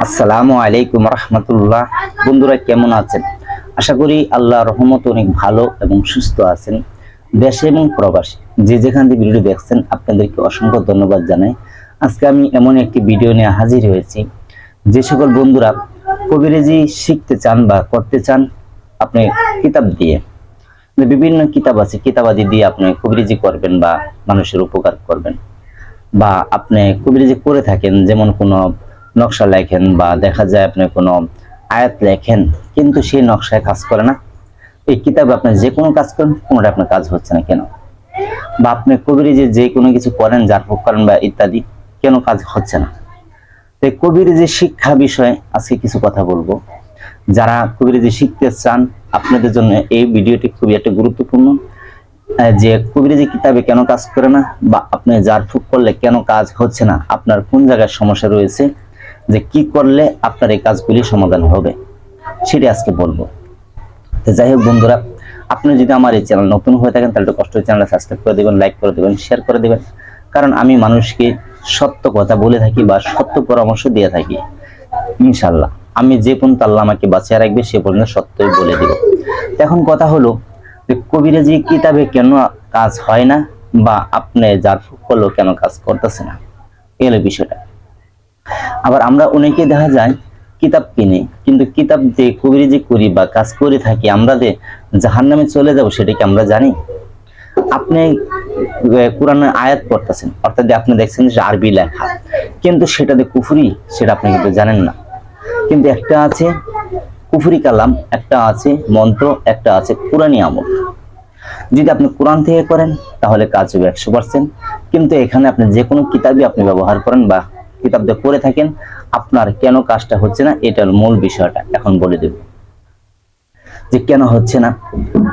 আসসালামু আলাইকুম রহমতুল্লাহ। বন্ধুরা কেমন আছেন? আশা করি আল্লাহর রহমতে অনেক ভালো এবং সুস্থ আছেন। দেশে এবং প্রবাসী যে যেখান থেকে ভিডিও দেখছেন আপনাদেরকে অসংখ্য ধন্যবাদ জানাই। আজকে আমি এমন একটি ভিডিও নিয়ে হাজির হয়েছি। যে সকল বন্ধুরা কবিরাজি শিখতে চান বা করতে চান আপনি কিতাব দিয়ে, বিভিন্ন কিতাব আছে, কিতাবাদি দিয়ে আপনি কবিরাজি করবেন বা মানুষের উপকার করবেন, বা আপনি কবিরাজি করে থাকেন, যেমন কোনো নকশা লেখেন বা দেখা যায় আপনি কোনো আয়াত লেখেন কিন্তু সেই নকশায় কাজ করে না। এই কিতাবে আপনি যে কোনো কাজ করেন কোনোটা আপনার কাজ হচ্ছে না কেন? বা আপনি কবিরাজি যে কোনো কিছু করেন, ঝাড়ফুঁক করেন বা ইত্যাদি, কেন কাজ হচ্ছে না? তো কবিরাজি শিক্ষা বিষয়ে আজকে কিছু কথা বলবো। যারা কবিরাজি শিখতে চান আপনাদের জন্য এই ভিডিওটি খুবই একটা গুরুত্বপূর্ণ। যে কবিরাজি কিতাবে কেন কাজ করে না, বা আপনি ঝাড়ফুঁক করলে কেন কাজ হচ্ছে না, আপনার কোন জায়গায় সমস্যা রয়েছে, যে কি করলে আপনার এই কাজগুলি সমাধান হবে, সেটি আজকে বলবো। তো যাই হোক বন্ধুরা, আপনি যদি আমার এই চ্যানেল নতুন হয়ে থাকেন তাহলে কষ্ট করে চ্যানেলটা সাবস্ক্রাইব করে দেবেন, লাইক করে দেবেন, শেয়ার করে দেবেন। কারণ আমি মানুষকে সত্য কথা বলে থাকি বা সত্য পরামর্শ দিয়ে থাকি। ইনশাল্লাহ আমি যে পর্যন্ত আল্লাহ আমাকে বাঁচিয়ে রাখবে সে পর্যন্ত সত্যই বলে দেব। এখন কথা হলো যে কবিরাজি কিতাবে কেন কাজ হয় না, বা আপনি ঝাড়ফুঁক করলেও কেন কাজ করতেছে না, এই হলো বিষয়টা। আবার আমরা অনেকে দেখা যায় কিতাব কিনে, কিন্তু কিতাব দিয়ে কবিরাজি করি বা কাজ করে থাকি, আমরা যে জাহান্নামে চলে যাব সেটা কি আমরা জানি? আপনি কোরআনের আয়াত পড়তেছেন, অর্থাৎ আপনি দেখছেন যে আরবি লেখা, কিন্তু সেটাতে কুফরি, সেটা আপনি কিন্তু জানেন না। কিন্তু একটা আছে কুফরি কালাম, একটা আছে মন্ত্র, একটা আছে কোরআনী আমল। যদি আপনি কোরআন থেকে করেন তাহলে কাজ হবে 100%। কিন্তু এখানে আপনি যে কোনো কিতাবই আপনি ব্যবহার করেন বা কিতাব দিয়ে করে থাকেন, আপনার কেন কাজটা হচ্ছে না, এটার মূল বিষয়টা এখন বলে দেব যে কেন হচ্ছে না।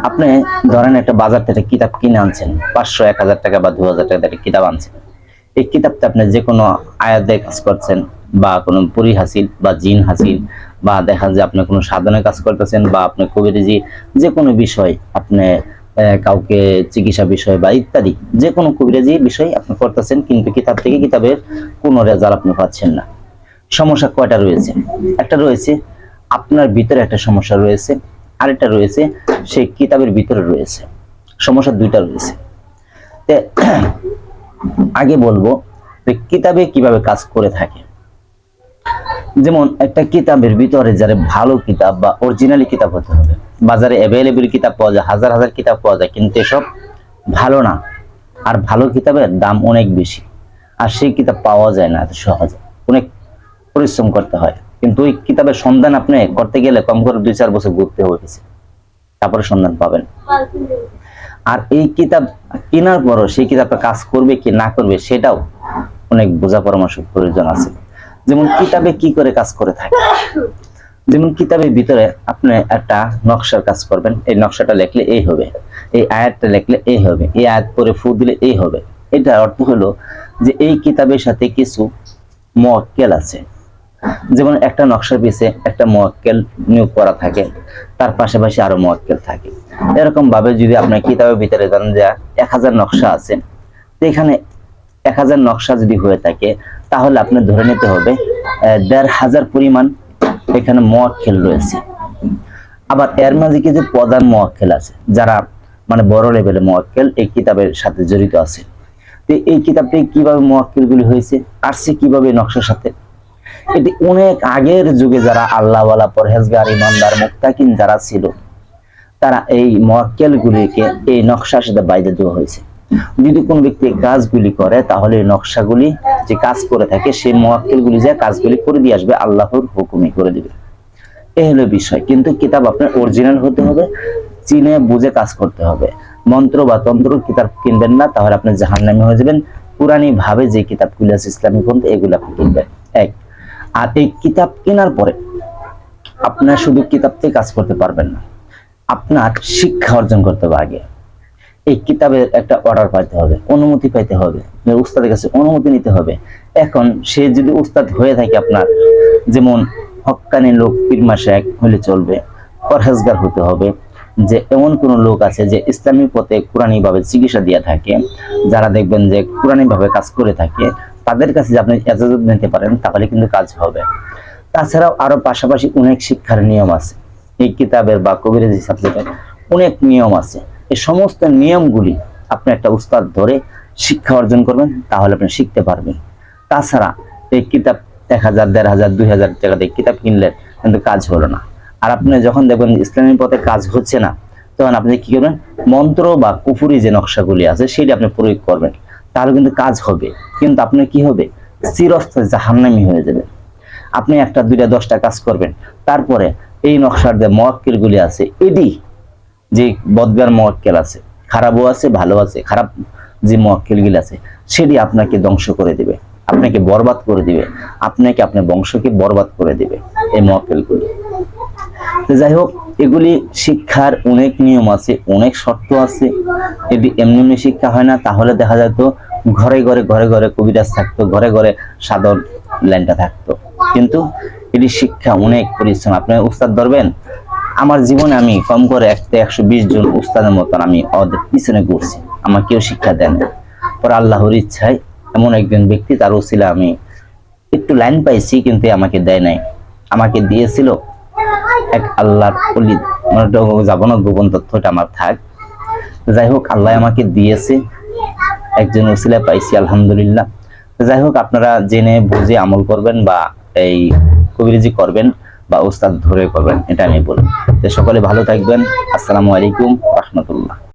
আপনি ধরেন একটা বাজার থেকে কিতাব কিনে আনছেন, 500 1000 টাকা বা 2000 টাকা একটা কিতাব আনছেন। এই কিতাবটা আপনি যে কোনো আয়াত দিয়ে কাজ করছেন, বা কোনো পরি হাসিল বা জিন হাসিল, বা দেখা যায় আপনি কোনো সাধনের কাজ করতেছেন, বা আপনি কবিরাজি যে কোনো বিষয় আপনি কাউকে চিকিৎসা বিষয় বা ইত্যাদি যে কোনো কবিরাজি বিষয় আপনি করতেছেন, কিন্তু কিতাব থেকে কিতাবের কোনো রেজাল্ট আপনি পাচ্ছেন না। সমস্যা কয়টা রয়েছে? একটা রয়েছে আপনার ভিতরে একটা সমস্যা রয়েছে, আরেকটা রয়েছে সেই কিতাবের ভিতরে রয়েছে। সমস্যা দুইটা রয়েছে। আগে বলবো যে কিতাবে কিভাবে কাজ করে থাকে। যেমন একটা কিতাবের ভিতরে যারা ভালো কিতাব বা অরিজিনালি কিতাব হতে হবে। বাজারে অ্যাভেলেবল কিতাব পাওয়া যায়, হাজার হাজার কিতাব পাওয়া যায়, কিন্তু এসব ভালো না। আর ভালো কিতাবের দাম অনেক বেশি, আর সেই কিতাব পাওয়া যায় না এত সহজে, অনেক পরিশ্রম করতে হয়। কিন্তু ওই কিতাবের সন্ধান আপনি করতে গেলে কম করে 2-4 বছর ঘুরতে হবে, তারপরে সন্ধান পাবেন। আর এই কিতাব কেনার পরও সেই কিতাবটা কাজ করবে কি না করবে সেটাও অনেক বোঝা পরামর্শ প্রয়োজন আছে। যেমন কিতাবে কি করে কাজ করে থাকে, যেমন কিতাবের ভিতরে আপনি একটা নকশার কাজ করবেন, এই নকশাটা লিখলে এই হবে, এই আয়াতটা লিখলে এই হবে, এই আয়াত পরে ফু দিলে এই হবে। এটা অর্থ হলো যে এই কিতাবের সাথে কিছু মুআক্কেল আছে। যেমন একটা নকশার পিছে একটা মুআক্কেল নিয়োগ করা থাকে, তার পাশাপাশি আরো মুআক্কেল থাকে। এরকম ভাবে যদি আপনার কিতাবের ভিতরে জানেন যে 1000 নকশা আছে, তো এখানে 1000 নকশা যদি হয়ে থাকে তাহলে আপনি ধরে নিতে হবে 1500 পরিমাণ এখানে মুআক্কেল রয়েছে। আবার এর মাঝে কিছু প্রধান মুআক্কেল আছে, যারা মানে বড় লেভেলের মুআক্কেল এই কিতাবের সাথে জড়িত আছে। তো এই কিতাবটি কিভাবে মুআক্কেলগুলি হয়েছে, আসছে কিভাবে নকশার সাথে, এটি অনেক আগের যুগে যারা আল্লাহওয়ালা, পরহেজগার, ইমানদার, মুত্তাকিন যারা ছিল, তারা এই মুআক্কেলগুলিকে এই নকশার সাথে বাইরে দেওয়া হয়েছে। যদি কোনো ব্যক্তি কাজগুলি করে তাহলে এই নকশাগুলি যে কাজ করে থাকে সেই মুআক্কেলগুলি যে কাজগুলি করে দিয়ে আসবে, আল্লাহর হুকুমই করে দিবে। এই হলো বিষয়। কিন্তু কিতাব আপনার অরিজিনাল হতে হবে, চিনে বুঝে কাজ করতে হবে। মন্ত্র বা তন্ত্র কিতাব কিনবেন না, তাহলে আপনি জাহান্নামী হয়ে যাবেন। পুরানি ভাবে যে কিতাবগুলি আছে ইসলামিক গ্রন্থ, এগুলো আপনি কিনবেন। এক, আর এই কিতাব কেনার পরে আপনার শুধু কিতাব থেকে কাজ করতে পারবেন না, আপনার শিক্ষা অর্জন করতে হবে। আগে এই কিতাবের একটা অর্ডার পাইতে হবে, অনুমতি পাইতে হবে, উস্তাদের কাছে অনুমতি নিতে হবে। এখন সে যদি উস্তাদ হয়ে থাকে আপনার, যেমন হক্কানি লোক, পীর মাশায়েখ হলে চলবে, পরহেজগার হতে হবে, যে এমন কোন লোক আছে যে ইসলামী পথে কোরআনী ভাবে চিকিৎসা দিয়ে থাকে, যারা দেখবেন যে কোরআনী ভাবে কাজ করে থাকে, তাদের কাছে আপনি ইজাজত নিতে পারেন, তাহলে কিন্তু কাজ হবে। তাছাড়াও আরো পাশাপাশি অনেক শিক্ষার নিয়ম আছে এই কিতাবের বা কবিরাজি সাবজেক্টের, অনেক নিয়ম আছে। এই সমস্ত নিয়মগুলি আপনি একটা উস্তাদ ধরে শিক্ষা অর্জন করবেন, তাহলে আপনি শিখতে পারবেন। তাছাড়া এই কিতাব 1000, 1500, 2000 টাকা দিয়ে কিতাব কিনলেন, কিন্তু কাজ হলো না। আর আপনি যখন দেখবেন ইসলামী পথে কাজ হচ্ছে না, তখন আপনি কি করবেন, মন্ত্র বা কুফরি যে নকশাগুলি আছে সেটি আপনি প্রয়োগ করবেন, তাহলে কিন্তু কাজ হবে। কিন্তু আপনার কি হবে, চিরস্থায়ী জাহান্নামী হয়ে যাবে। আপনি একটা, দুইটা, 10টা কাজ করবেন, তারপরে এই নকশার যে মোয়াক্কেল গুলি আছে, এটি যে বদগার মোয়াক্কেল আছে, খারাপও আছে ভালো আছে, খারাপ যে মোয়াক্কেল গুলি আছে সেটি আপনাকে ধ্বংস করে দিবে, আপনাকে বরবাদ করে দিবে, আপনাকে আপনার বংশকে বরবাদ করে দিবে এই মোয়াক্কেল গুলি। তো যাই হোক, এগুলি শিক্ষার অনেক নিয়ম আছে, অনেক শর্ত আছে। যদি এমনি এমনি শিক্ষা হয় না, তাহলে দেখা যেত ঘরে ঘরে ঘরে ঘরে কবিরাজ থাকতো, ঘরে ঘরে সাধন লাইনটা থাকতো। কিন্তু এটি শিক্ষা অনেক পরিশ্রম। আপনি উস্তাদ ধরবেন, আমার জীবনে আমি কম করে 120 জন উস্তাদের মতন আমি ওদের পিছনে ঘুরছি, আমার কেউ শিক্ষা দেন না। পরে আল্লাহর ইচ্ছায় এমন একজন ব্যক্তি, তার ওসিলা আমি একটু লাইন পাইছি, কিন্তু আমাকে দেয় নাই। আমাকে দিয়েছিল এক আল্লাহর ওলি, মানে যাব না, গোপন তথ্যটা আমার থাক। যাই হোক, আল্লাহ আমাকে দিয়েছে, একজন ওসিলা পাইছি, আলহামদুলিল্লাহ। যাই হোক, আপনারা জেনে বুঝে আমল করবেন, বা এই কবিরাজি করবেন, বা উস্তাদ ধরে করবেন, এটা আমি বলি। সকলে ভালো থাকবেন। আসসালামু আলাইকুম রাহমাতুল্লাহ।